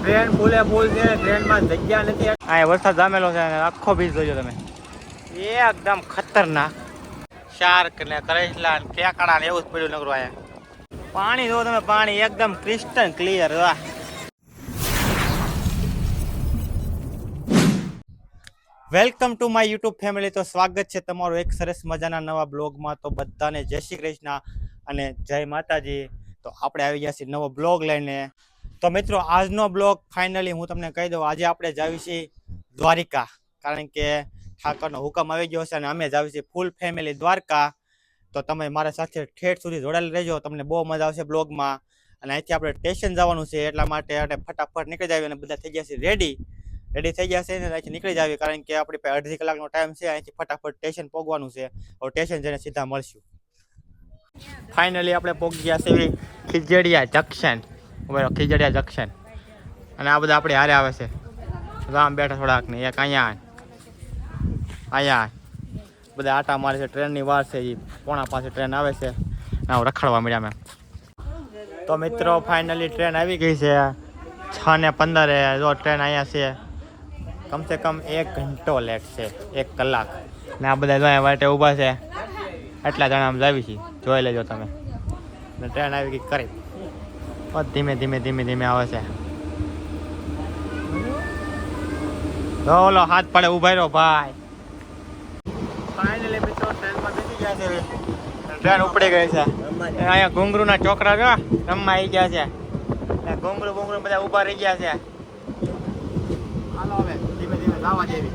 Train ફૂલે ફૂલ છે, ટ્રેનમાં જગ્યા નથી. આ વરસાદ જામેલો છે અને આખો બીજ જોજો તમે, એકદમ ખતરનાક. શાર્ક ને કરેલા ને કેકડા ને એવું જ પડ્યું નગરું. અહીંયા પાણી જો તમે, પાણી એકદમ ક્રિસ્ટલ ક્લિયર. વાહ. Welcome to my YouTube family. તો સ્વાગત છે તમારું એક સરસ મજાના નવા બ્લોગમાં. તો બધાને જય શ્રી કૃષ્ણ અને જય માતાજી. તો આપણે આવી ગયા છીએ નવો બ્લોગ લઈને. તો મિત્રો આજનો બ્લોગ ફાઇનલી હું તમને કહી દઉં, આજે આપણે જાવી છીએ દ્વારિકા, કારણ કે ઠાકરનો હુકમ આવી ગયો છે અને અમે જાવી છીએ ફૂલ ફેમિલી દ્વારકા. તો તમે મારા સાથે ઠેઠ સુધી જોડાયેલા રહેજો, તમને બહુ મજા આવશે બ્લોગમાં. અને અહીંથી આપણે સ્ટેશન જવાનું છે, એટલા માટે આપણે ફટાફટ નીકળી જાવી અને બધા થઈ ગયા છે રેડી થઈ ગયા છે ને અહીંથી નીકળી જાવી, કારણ કે આપણી પાસે અડધી કલાકનો ટાઈમ છે. અહીંથી ફટાફટ સ્ટેશન પહોંચવાનું છે. હવે સ્ટેશન જઈને સીધા મળશું. ફાઇનલી આપણે પહોંચી ગયા છે ખીજડીયા જંકશન. બરાબર, ખીજડીયા જંકશન. અને આ બધા આપણે હારે આવે છે, રામ બેઠા થોડાક ને એક અહીંયા બધા આટા મારે છે. ટ્રેનની વાર છે, એ 4:45 ટ્રેન આવે છે. રખડવા મળ્યા મેં. તો મિત્રો ફાઇનલી ટ્રેન આવી ગઈ છે 6:15. જો ટ્રેન અહીંયા છે, કમસે કમ 1 ઘંટો લેટ છે, 1 કલાક. ને આ બધા જો વાટે ઊભા છે, એટલા જણા આમ જાવી છીએ, જોઈ લેજો તમે. ને ટ્રેન આવી ગઈ કરી, ધીમે ધીમે આવે છે. ઓલો હાથ પડે ઉભા રહ્યો ભાઈ. ફાઇનલી મિત્રો ટ્રેનમાં બેસી ગયા છે, ટ્રેન ઉપડી ગઈ છે. અહીંયા ઘુંઘરુના છોકરા જો રમવા આવી ગયા છે. ઘુંઘરું બધા ઉભા રહી ગયા છે. હાલો હવે ધીમે જવા દેવી.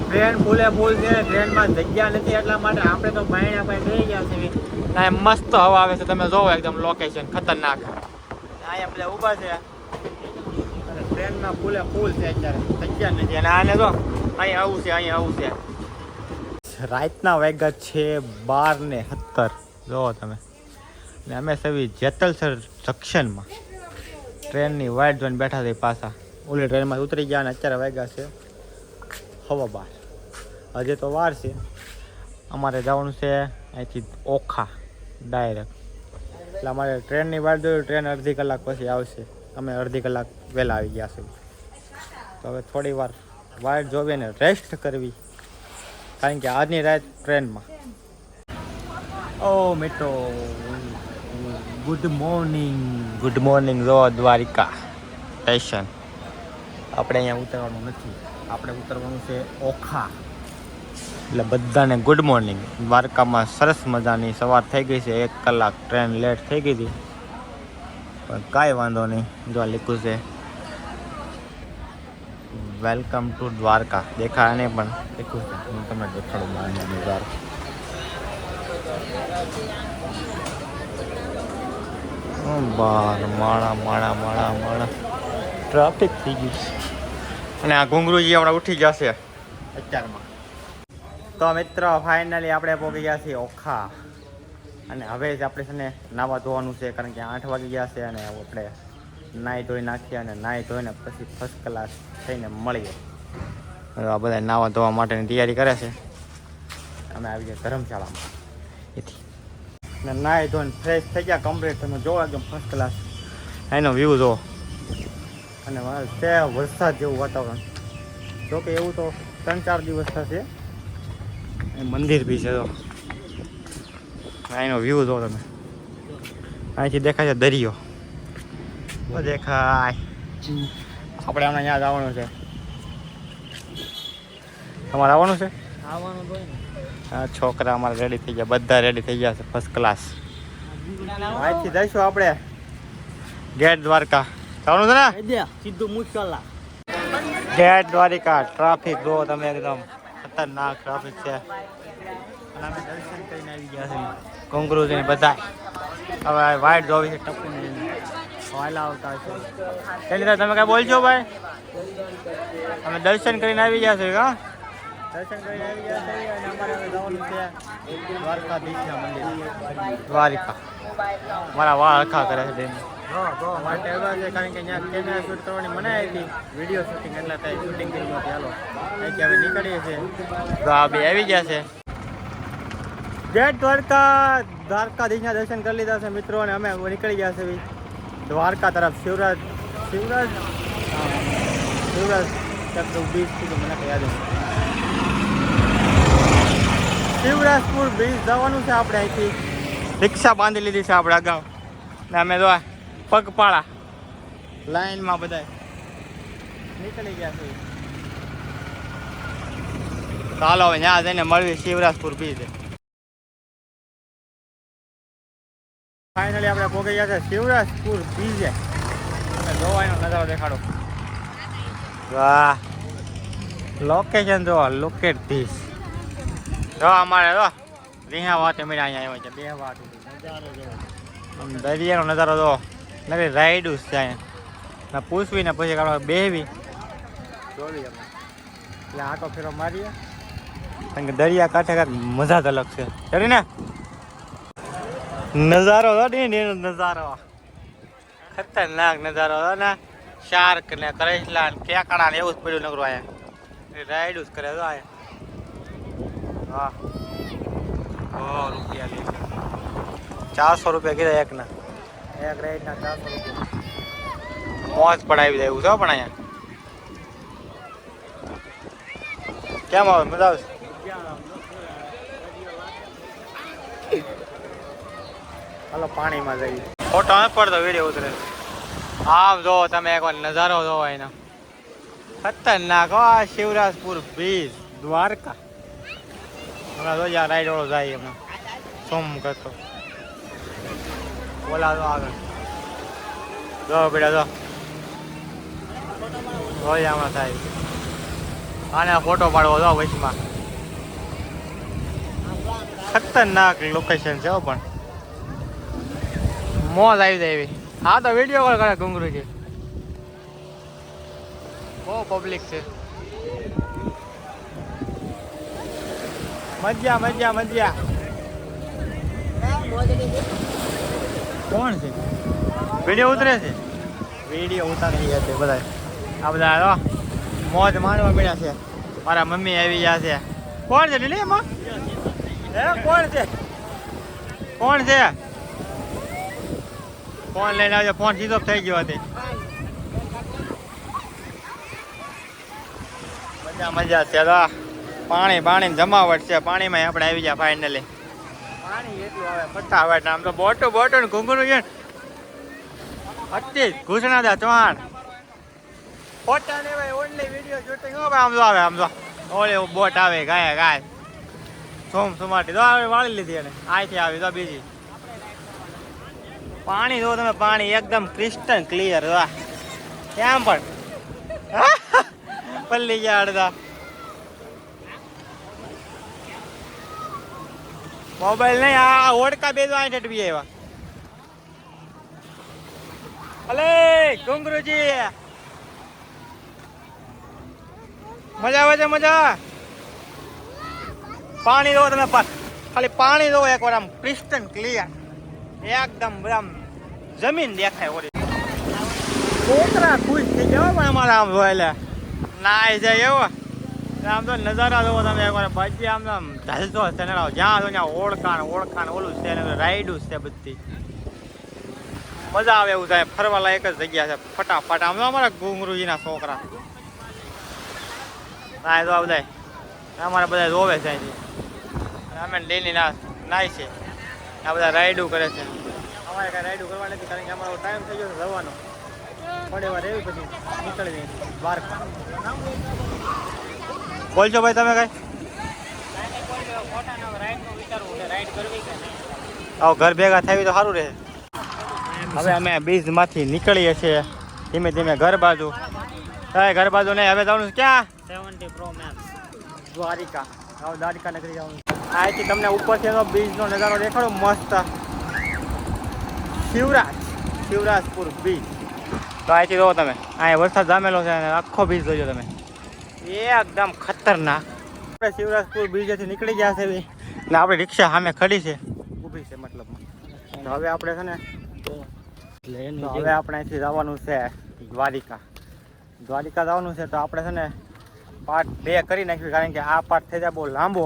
ટ્રેન ફૂલે ફૂલ છે, ટ્રેનમાં જગ્યા નથી, એટલા માટે આપણે તો ભાઈના ભાઈ રહી ગયા છે. અહીંયા મસ્ત હવા આવે છે, તમે જોવો એકદમ લોકેશન ખતરનાક. અહીંયા બધા ઊભા છે, ટ્રેનમાં ફૂલે ફૂલ છે, અત્યારે જગ્યા નથી. અને આને જો અહીંયા આવું છે. રાતના વાગ્યા છે 12:17. જોવો તમે. ને અમે સવી જેતલસર જંકશનમાં ટ્રેનની વાઇટ જોઈને બેઠા થઈ પાછા. ઓલી ટ્રેનમાં ઉતરી ગયા અને અત્યારે વાગ્યા છે 12:15. હજી તો વાર છે. અમારે જવાનું છે અહીંથી ઓખા ડાયરેક્ટ. એટલે અમારે ટ્રેનની વાટ જોયું, ટ્રેન અડધી કલાક પછી આવશે. અમે અડધી કલાક વહેલા આવી ગયા છે. તો હવે થોડી વાર વાટ જોવી ને રેસ્ટ કરવી, કારણ કે આજની રાત ટ્રેનમાં. ઓ મિત્રો ગુડ મોર્નિંગ. જો દ્વારિકા સ્ટેશન. આપણે અહીંયા ઉતરવાનું નથી, આપણે ઉતરવાનું છે ઓખા. એટલે બધાને ગુડ મોર્નિંગ. દ્વારકામાં સરસ મજાની સવાર થઈ ગઈ છે. 1 કલાક ટ્રેન લેટ થઈ ગઈ હતી, પણ કાંઈ વાંધો નહીં. જો લીધું છે વેલકમ ટુ દ્વારકા. દેખાય નહીં પણ લીધું છે, હું તમને દેખાડું. દ્વારકા બાર માળા ટ્રાફિક થઈ ગયું છે. અને આ ઘુંઘરુજી હમણાં ઉઠી જશે અત્યારમાં. તો મિત્રો ફાઇનલી આપણે પહોંચી ગયા છીએ ઓખા. અને હવે જ આપણે છે ને નાવા ધોવાનું છે, કારણ કે 8 વાગી ગયા છે. અને આપણે નાહી ધોઈ નાખીએ અને નાહી ધોઈને પછી ફર્સ્ટ ક્લાસ થઈને મળીએ. આ બધા નાવા ધોવા માટેની તૈયારી કરે છે. અમે આવી ગયા ધર્મશાળામાં એથી. ને નાહી ધોઈને ફ્રેશ થઈ ગયા કમ્પ્લીટ. તમે જોવો એકદમ ફર્સ્ટ ક્લાસ એનો વ્યૂ જુઓ. અને છે વરસાદ જેવું વાતાવરણ. જોકે એવું તો 3-4 દિવસ થશે. મંદિર બી છે. તો અહીંનો વ્યૂ જો તમે, અહીંથી દેખાય છે દરિયો, દેખાય. આપણે હમણાં અહીંયા આવવાનું છે. તમારે આવવાનું છે? હા, છોકરા અમારે રેડી થઈ ગયા, બધા રેડી થઈ ગયા છે ફર્સ્ટ ક્લાસ. અહીંથી જઈશું આપણે ગેટ દ્વારકા. જવાનું છે ને સીધું મુશ્કેલા ગેટ દ્વારિકા. ટ્રાફિક જો તમે, એકદમ ખતરનાક ટ્રાફિક છે. અને અમે દર્શન કરીને આવી ગયા છે ઘુંઘરુજીને બધા. હવે વાઇટ જોવી છે, ટપીને વાયલા આવતા છે. તેની તમે કાંઈ બોલજો ભાઈ? અમે દર્શન કરીને આવી ગયા છે. દર્શન કરીને આવી ગયા છે. અને અમારે હવે જવાનું છે દ્વારકાધીશના મંદિર દ્વારિકા. મારા વાળ હરખા કરે છે માટે આવ્યા છે, કારણ કે ત્યાં કેમેરા શૂટ કરવાની મનાઈ હતી, વિડીયો શૂટિંગ. એટલે ત્યાં શૂટિંગ કરી નથી. હાલો અહીંથી હવે નીકળીએ છીએ. તો આ બે આવી ગયા છે ગેટ દ્વારકા. દ્વારકાધીશના દર્શન કરી લીધા છે મિત્રો, અને અમે નીકળી ગયા છે દ્વારકા તરફ. શિવરાજ શિવરાજ બીચ કીધું મને કઈ યાદ નથી. શિવરાજપુર બીચ જવાનું છે આપણે. અહીંથી રિક્ષા બાંધી લીધી છે આપણે અગાઉ ને અમે જો પગપાળા લાઈનમાં બધા નીકળી ગયા છે. ચાલો હવે ત્યાં જઈને મળવી શિવરાજપુર બીચ. ફાઇનલી આપણે પહોંચી ગયા છે શિવરાજપુર બીચે. જોવાનો નજારો દેખાડો. વાહ લોકેશન જો લુક એટ ધીસ. જો અમારે જો રીહા વાતે મળ્યા અહીંયા આવ્યા છે. બે વાત નજારો જો દરિયાનો નજારો જો નવી રાઈડું છે અહીંયા. પૂછવી ને પછી કાઢવા બેહવી જોવી અમે એટલે આટો ફેરો મારીએ કારણ કે દરિયા કાંઠે કાંઠ મજા જ અલગ છે. ખરી ને નજારો નજારો ખતરનાક નજારો ને શાર્ક ને કરેસલા ને કેકડા ને એવું જ પડ્યું નગરું અહીંયા રાઈડ જ કરે તો હા. રૂપિયા લે 400 રૂપિયા કીધા એકના. એક રાઈડના 400 રૂપિયા. મોજ પડાવી દે એવું છે પણ અહીંયા. કેમ આવે મજા આવશે? હાલો પાણીમાં જઈએ. ફોટો ન પડતો વિડીયો ઉતરે. આમ જો તમે એકવાર નજારો જોવો એનો ખતરનાક. શિવરાજપુર બીચ દ્વારકા. હમણાં જો જ્યાં રાઈડ વાળો જાય હમણાં સોમ કરતો બોલા તો આગળ જો બેટા જો હોય હમણાં થાય. આને ફોટો પાડવો જો વચમાં. ખતરનાક લોકેશન છે પણ મોજ આવી જાય એવી. હા તો વિડીયો કોલ કરે ઘુંઘરુજી. બહુ પબ્લિક છે. મજા મજા મજા. કોણ છે? વિડીયો ઉતરે છે? વિડીયો ઉતારી ગયા છે બધા. આ બધા મોજ માનવા મળ્યા છે. મારા મમ્મી આવી ગયા છે. કોણ છે લીલી એમાં? હે કોણ છે? કોણ છે? ફોન લઈને આવજો. ફોન સ્વિચ ઓફ થઈ ગયો હતી. મજા મજા છે. પાણી પાણી જમાવટ છે. પાણીમાં આપણે આવી ગયા ફાઇનલી. પાણી એટલું આવે ફટાફટ. આમ તો બોટો બોટો ને ઘૂંઘરું છે અતિ ઘૂસણા દા ચવાણ. ફોટા ને ભાઈ ઓનલી વિડીયો શૂટિંગ આમ તો આવે. આમ તો ઓલે બોટ આવે ગાય ગાય સોમ સુમાટી તો વાળી લીધી એને. અહીંથી આવી તો બીજી. પાણી જો તમે પાણી એકદમ ક્રિસ્ટલ ક્લિયર. કેમ પણ પલ્લી ગયા અડધા. મોબાઈલ નહીં આ ઓડકા બે જો અહીં ઠેઠવી આવ્યા. અલે ઘુંઘરુજી મજા આવે છે મજા. પાણી દો તમે ખાલી પાણી દો એકવાર આમ ક્રિસ્ટલ ક્લિયર એકદમ આમ જમીન દેખાય. ઓરી છોકરા ખુશ થઈ ગયા પણ અમારા આમ જોયેલા નાય જાય એવો. આમ તો નજારા જોવો તમે એકવાર. પછી આમ આમ ઢલતો હશે ને જ્યાં જો ત્યાં ઓળખાણ ઓળખાણ ઓલું છે રાઈડું છે બધી. મજા આવે એવું થાય. ફરવા લાયક જ જગ્યા છે ફટાફટ. આમ તો અમારા ઘુંઘરુજીના છોકરા નાય તો બધા અમારે બધા જોવે છે અહીંથી. અમે ડેલી નાય છે. આ બધા રાઈડું કરે છે. અમારે કાંઈ રાઈડું કરવા નથી કારણ કે અમારો ટાઈમ થઈ ગયો છે જવાનો. થોડી વાર એવી પછી નીકળી જઈએ દ્વારકા. બોલજો ભાઈ તમે કઈ. ઘર ભેગા થાય તો સારું રહે. હવે અમે બીચમાંથી નીકળીએ છીએ ધીમે ધીમે ઘર બાજુ. ઘર બાજુ નહીં હવે જવાનું ક્યાં? 70 Pro Max દ્વારિકા. હવે દ્વારિકા નગરી જવાનું. અહીંથી તમને ઉપરથી તો બીચનો નજારો દેખાડો મસ્ત. શિવરાજપુર બીચ. તો અહીંથી જોવો તમે. અહીંયા વરસાદ જામેલો છે અને આખો બીચ જોજો તમે એકદમ ખતરનાક. આપણે શિવરાજપુર બીચેથી નીકળી ગયા છે ને આપણી રિક્ષા સામે ખડી છે ઊભી છે મતલબમાં. હવે આપણે છે ને હવે આપણે અહીંથી જવાનું છે દ્વારિકા. દ્વારિકા જવાનું છે તો આપણે છે ને પાર્ટ 2 કરી નાખ્યું કારણ કે આ પાર્ટ થઈ જાય બહુ લાંબો.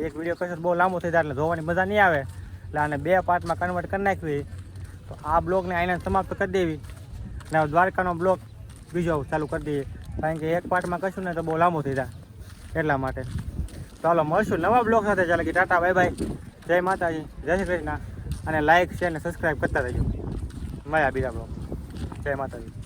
એક વિડીયો કશો બહુ લાંબો થઈ જાય એટલે જોવાની મજા નહીં આવે. એટલે આને 2 પાર્ટમાં કન્વર્ટ કરી નાખવી. તો આ બ્લોગને આઈને સમાપ્ત કરી દેવી. ને દ્વારકાનો બ્લોગ બીજો ચાલુ કરી દઈએ, કારણ કે એક પાર્ટમાં કશું ને તો બહુ લાંબુ થઈ જાય એટલા માટે. ચાલો મળશું નવા બ્લોગ સાથે. ચાલો કે ટાટા બાય બાય, જય માતાજી, જય શ્રી કૃષ્ણ, અને લાઇક શેર અને સબસ્ક્રાઈબ કરતા રહેજો. મળ્યા બીજા બ્લોગ. જય માતાજી.